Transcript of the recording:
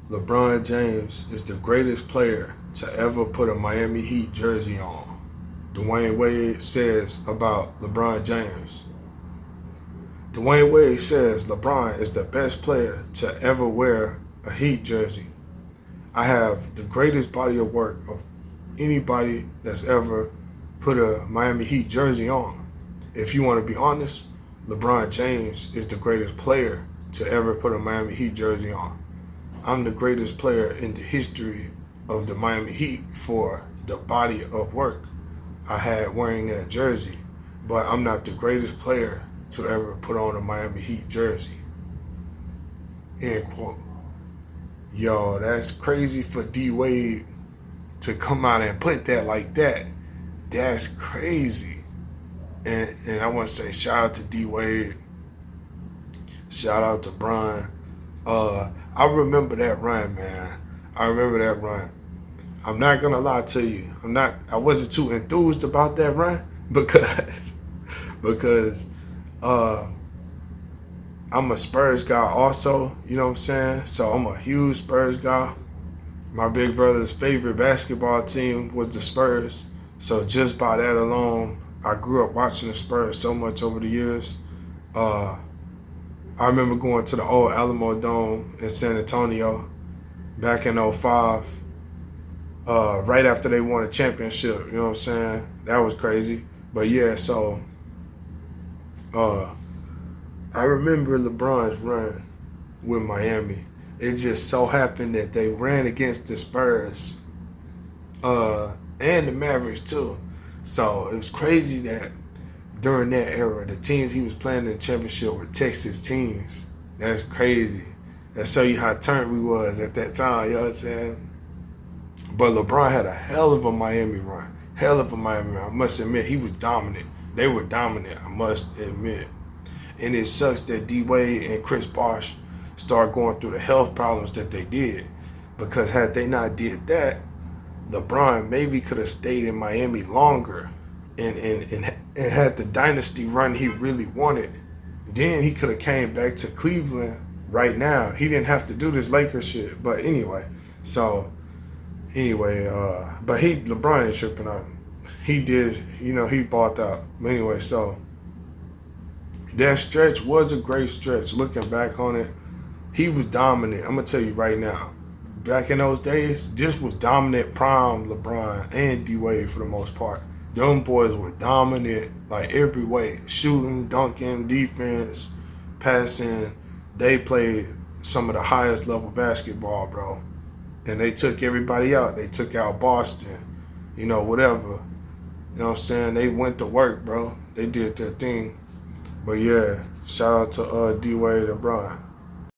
LeBron James is the greatest player to ever put a Miami Heat jersey on. Dwayne Wade says about LeBron James. Dwayne Wade says LeBron is the best player to ever wear a Heat jersey. I have the greatest body of work of anybody that's ever put a Miami Heat jersey on. If you want to be honest, LeBron James is the greatest player to ever put a Miami Heat jersey on. I'm the greatest player in the history of the Miami Heat for the body of work I had wearing that jersey, but I'm not the greatest player to ever put on a Miami Heat jersey. End quote. Yo, that's crazy for D Wade to come out and put that like that. That's crazy. And I want to say shout out to D Wade, shout out to Brian. I remember that run, man. I remember that run. I'm not gonna lie to you. I wasn't too enthused about that run because uh I'm a Spurs guy also, you know what I'm saying? So I'm a huge Spurs guy. My big brother's favorite basketball team was the Spurs. So just by that alone, I grew up watching the Spurs so much over the years. Uh I remember going to the old Alamo Dome in San Antonio back in '05, right after they won a championship. You know what I'm saying? That was crazy. But yeah, so uh, I remember LeBron's run with Miami. It just so happened that they ran against the Spurs and the Mavericks too. So it was crazy that during that era, the teams he was playing in the championship were Texas teams. That's crazy. That show you how turned we was at that time, you know what I'm saying? But LeBron had a hell of a Miami run. Hell of a Miami run. I must admit, he was dominant. They were dominant, I must admit. And it sucks that D Wade and Chris Bosh started going through the health problems that they did. Because had they not did that, LeBron maybe could have stayed in Miami longer and had the dynasty run he really wanted. Then he could have came back to Cleveland right now. He didn't have to do this Lakers shit. But but LeBron ain't tripping on him. He did, he bought out. But anyway, so that stretch was a great stretch. Looking back on it, he was dominant. I'm gonna tell you right now. Back in those days, this was dominant prime LeBron and D Wade for the most part. Them boys were dominant like every way. Shooting, dunking, defense, passing. They played some of the highest level basketball, bro. And they took everybody out. They took out Boston, whatever. You know what I'm saying? They went to work, bro. They did their thing. But yeah, shout out to D Wade and Bron.